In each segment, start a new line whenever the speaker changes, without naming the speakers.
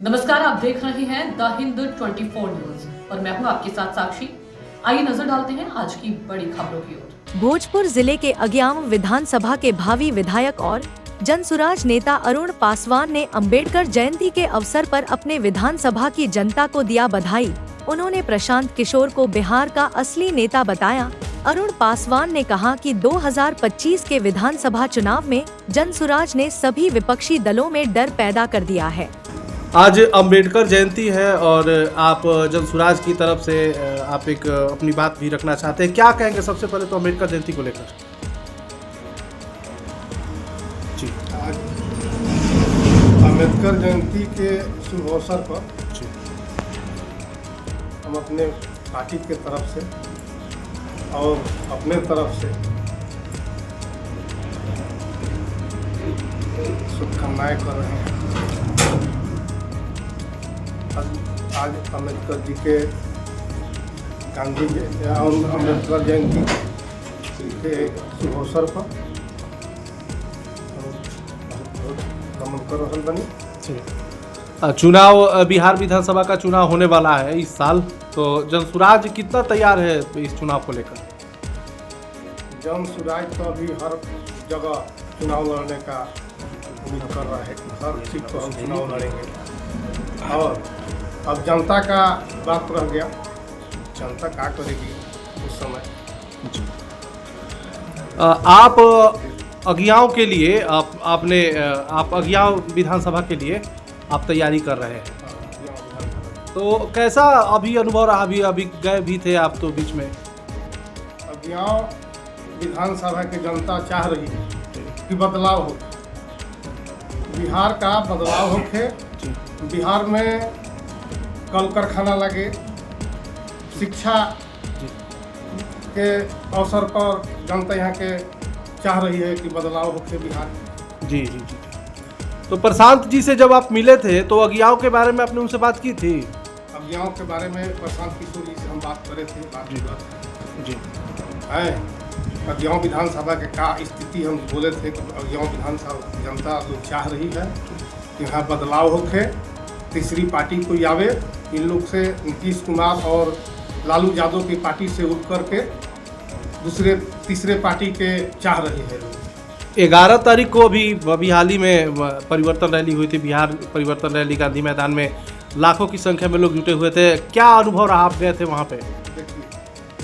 नमस्कार, आप देख रहे हैं द हिंद 24 न्यूज और मैं हूं आपके साथ साक्षी। आइए नजर डालते हैं आज की बड़ी खबरों की ओर।
भोजपुर जिले के अगियाम विधानसभा के भावी विधायक और जनसुराज नेता अरुण पासवान ने अंबेडकर जयंती के अवसर पर अपने विधानसभा की जनता को दिया बधाई। उन्होंने प्रशांत किशोर को बिहार का असली नेता बताया। अरुण पासवान ने कहा कि 2025 के विधानसभा चुनाव में जनसुराज ने सभी विपक्षी दलों में डर पैदा कर दिया है।
आज अंबेडकर जयंती है और आप जनसुराज की तरफ से आप एक अपनी बात भी रखना चाहते हैं, क्या कहेंगे सबसे पहले तो अंबेडकर जयंती को लेकर?
जी, आज अंबेडकर जयंती के शुभ अवसर पर
जी
हम अपने पार्टी के तरफ से और अपने तरफ से शुभकामनाएं कर रहे हैं। आज अम्बेडकर जी के अम्बेडकर जयंती के शुभ अवसर पर नमन कर रहल बनी।
चुनाव, बिहार विधानसभा का चुनाव होने वाला है इस साल, तो जनसुराज कितना तैयार है इस चुनाव को लेकर?
जनसुराज तो अभी हर जगह चुनाव लड़ने का उम्मीद कर रहा है कि हर सीट पर हम चुनाव लड़ेंगे। और अब जनता का बात रह गया, जनता क्या करेगी उस समय।
आप अगियाओं के लिए आप अगियाओं विधानसभा के लिए आप तैयारी कर रहे हैं, तो कैसा अभी अनुभव रहा? अभी गए भी थे आप तो बीच में।
अगियाओं विधानसभा की जनता चाह रही है कि बदलाव हो, बिहार का बदलाव होके, बिहार में कल कारखाना लगे, शिक्षा के अवसर पर जनता यहाँ के चाह रही है कि बदलाव होके बिहार।
जी जी जी। तो प्रशांत जी से जब आप मिले थे तो अगियाओं के बारे में आपने उनसे बात की थी?
अगियाओं के बारे में प्रशांत किशोर जी से हम बात करे थे।
जी
है अगियाओं विधानसभा के का स्थिति हम बोले थे कि अगियाओं विधानसभा जनता लोग चाह रही है कि यहाँ बदलाव होके, तीसरी पार्टी कोई आवे, इन लोग से नीतीश कुमार और लालू यादव की पार्टी से उठ करके तीसरे पार्टी के चाह रहे हैं लोग।
11 तारीख को अभी हाल ही में परिवर्तन रैली हुई थी, बिहार परिवर्तन रैली गांधी मैदान में लाखों की संख्या में लोग जुटे हुए थे, क्या अनुभव रहा? आप गए थे वहाँ पे?
देखिए,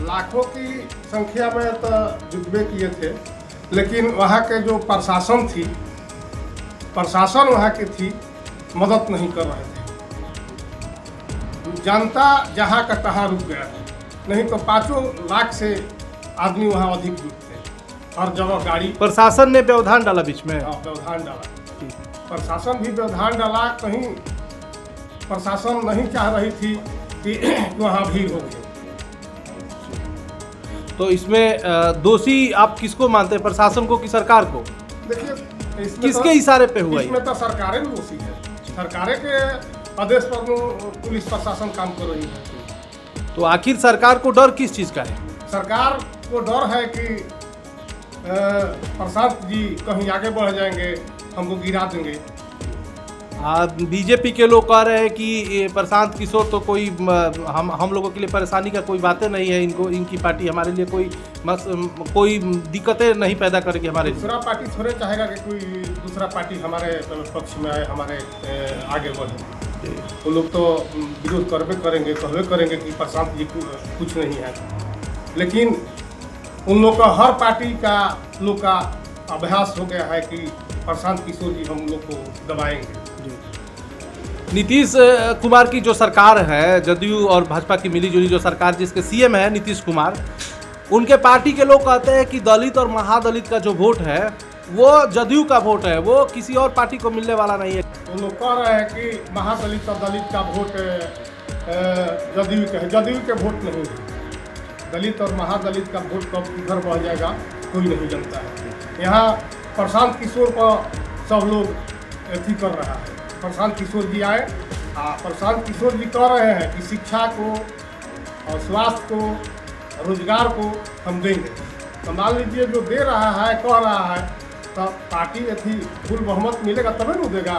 लाखों की संख्या में तो जुटबे किए थे, लेकिन वहाँ के जो प्रशासन वहाँ की थी, मदद नहीं कर रहे थे। जनता जहाँ का तहाँ रुक गया था, नहीं तो 5 लाख से आदमी वहाँ अधिक जुटते, हर जगह गाड़ी। प्रशासन
ने व्यवधान डाला बीच में?
हाँ, व्यवधान डाला। प्रशासन भी व्यवधान डाला, कहीं प्रशासन नहीं चाह रही थी कि वहाँ भीड़ होगी।
तो इसमें दोषी आप किसको मानते हैं, प्रशासन को कि सरकार को?
देखिए,
किसके इशारे पे हुआ?
इसमें तो सरकारें दोषी है, सरकारें के आदेश पर पुलिस प्रशासन काम कर रही है।
तो आखिर सरकार को डर किस चीज़ का है?
सरकार को डर है कि प्रशांत जी कहीं आगे बढ़ जाएंगे, हमको गिरा देंगे।
बीजेपी के लोग कह रहे हैं कि प्रशांत किशोर तो कोई हम लोगों के लिए परेशानी का कोई बातें नहीं है, इनकी पार्टी हमारे लिए कोई दिक्कतें नहीं पैदा करेगी हमारे।
दूसरा पार्टी थोड़े चाहेगा कि कोई दूसरा पार्टी हमारे पक्ष में आए, हमारे आगे बढ़े। वो लोग तो विरोध करबे करेंगे, कहबे करेंगे कि प्रशांत जी कुछ नहीं है, लेकिन उन लोग का हर पार्टी का लोग का अभ्यास हो गया है कि प्रशांत किशोर जी हम लोग को दबाएंगे।
नीतीश कुमार की जो सरकार है, जदयू और भाजपा की मिलीजुली जो सरकार, जिसके सीएम है नीतीश कुमार, उनके पार्टी के लोग कहते हैं कि दलित और महादलित का जो वोट है वो जदयू का वोट है, वो किसी और पार्टी को मिलने वाला नहीं है।
वो लोग कह रहे हैं कि महादलित और दलित का वोट जदयू के है, जदयू के वोट नहीं है। दलित और महादलित का वोट कब किधर बढ़ जाएगा कोई नहीं जानता है। यहाँ प्रशांत किशोर पर सब लोग अथी कर रहा है, प्रशांत किशोर जी आए। प्रशांत किशोर जी कह रहे हैं कि शिक्षा को और स्वास्थ्य को, रोजगार को हम देंगे। तो मान लीजिए जो दे रहा है, कह रहा है, तो पार्टी अथी फुल बहुमत मिलेगा तभी न देगा।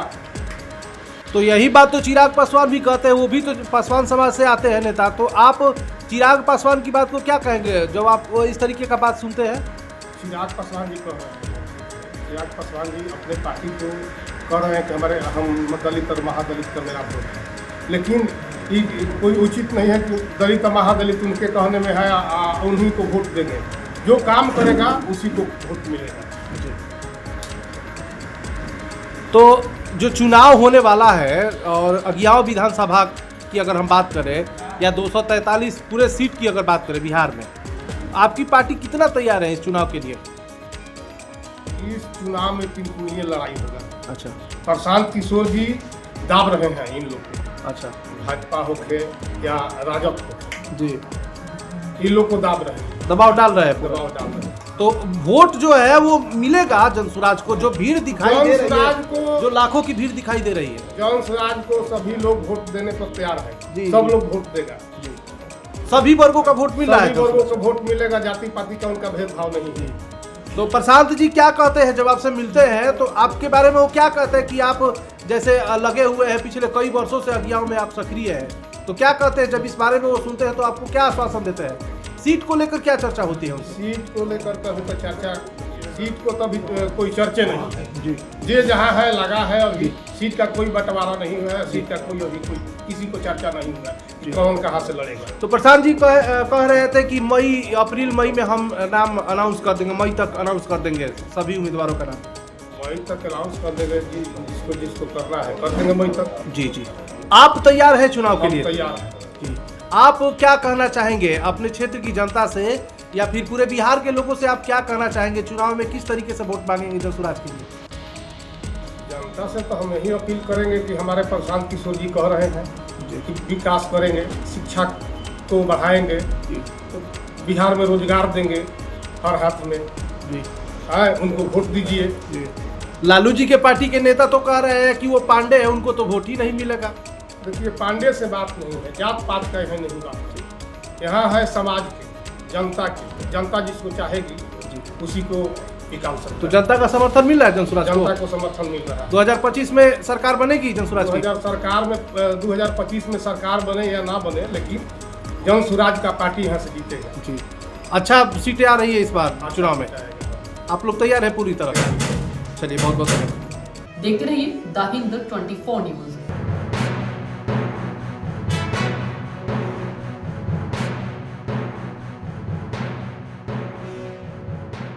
तो यही बात तो चिराग पासवान भी कहते हैं, वो भी तो पासवान समाज से आते हैं नेता। तो आप चिराग पासवान की बात को क्या कहेंगे जब आप इस तरीके का बात सुनते हैं?
चिराग पासवान जी कह रहे हैं, चिराग पासवान जी अपने पार्टी को कह रहे हैं कि हम दलित और महादलित का मेरा वोट है, लेकिन ये कोई उचित नहीं है कि दलित और महादलित उनके कहने में है, उन्हीं को वोट देंगे। जो काम करेगा उसी को वोट मिलेगा।
तो जो चुनाव होने वाला है और अगियाव विधानसभा की अगर हम बात करें या 243 पूरे सीट की अगर बात करें बिहार में, आपकी पार्टी कितना तैयार है इस चुनाव के लिए?
इस चुनाव में 3 कोणीय लड़ाई होगा।
अच्छा,
प्रशांत किशोर जी दाब रहे हैं इन लोग को,
अच्छा
भाजपा होके या राजद हो,
जी,
इन लोग को दाब रहे हैं,
दबाव डाल रहे हैं पूरा।
दबाव डाल रहे हैं।
तो वोट जो है वो मिलेगा जनसुराज को, जो भीड़ दिखाई दे रही
जनसुराज
है,
को-
जो लाखों की भीड़ दिखाई दे रही है।
जनसुराज को सभी लोग वोट देने पर तैयार है,
जी,
सब
जी।
लोग वोट देगा,
सभी वर्गों का वोट मिल रहा है
सभी वर्गों
जनसुराज
को वोट मिलेगा, जाति पाति का उनका भेदभाव नहीं है।
तो प्रशांत जी क्या कहते हैं जब आपसे मिलते हैं तो आपके बारे में वो क्या कहते हैं कि आप जैसे लगे हुए हैं पिछले कई वर्षों से अगियाव में, आप सक्रिय हैं, तो क्या कहते हैं जब इस बारे में वो सुनते हैं तो आपको क्या आश्वासन देते हैं? सीट को लेकर क्या चर्चा होती है उनसे?
सीट को लेकर कभी तो चर्चा, सीट को तभी कोई चर्चे नहीं है
जी,
जे जहाँ है लगा है, अभी सीट का कोई बंटवारा नहीं हुआ है, सीट का कोई अभी कोई किसी को चर्चा नहीं हुआ है, कौन कहाँ से लड़ेगा।
तो प्रशांत जी कह रहे थे कि अप्रैल मई में हम नाम अनाउंस कर देंगे, मई तक अनाउंस कर देंगे सभी उम्मीदवारों का नाम।
मई तक अनाउंस कर देंगे जी, जिसको जिसको करना है कर देंगे मई तक।
जी जी, आप तैयार है चुनाव के
हम
लिए?
तैयार है।
जी, आप क्या कहना चाहेंगे अपने क्षेत्र की जनता से या फिर पूरे बिहार के लोगों से? आप क्या कहना चाहेंगे चुनाव में किस तरीके से वोट मांगेंगे जनसुराज के लिए?
जनता से तो हम यही अपील करेंगे कि हमारे प्रशांत किशोर जी कह रहे हैं कि विकास करेंगे, शिक्षा को बढ़ाएंगे, तो बिहार में रोजगार देंगे हर हाथ में।
जी,
आए उनको वोट दीजिए।
जी। लालू जी के पार्टी के नेता तो कह रहे हैं कि वो पांडे है, उनको तो वोट ही नहीं मिलेगा।
देखिए, पांडे से बात नहीं है, जात पात का यहाँ नहीं बात, यहाँ है समाज के, जनता के। जनता जिसको चाहेगी उसी को निकाल सकता
तो
है।
जनता का समर्थन मिल रहा है जनसुराज को?
जनता को समर्थन मिल रहा है।
2025 में सरकार बनेगी जनसुराज की?
2025 में सरकार बने या ना बने, लेकिन जनसुराज का पार्टी यहाँ से जीतेगा।
जी, अच्छा सीटें आ रही है इस बार चुनाव में, आप लोग तैयार है पूरी तरह से? चलिए, बहुत बहुत धन्यवाद।
देखते रहिए द हिंद 24 न्यूज।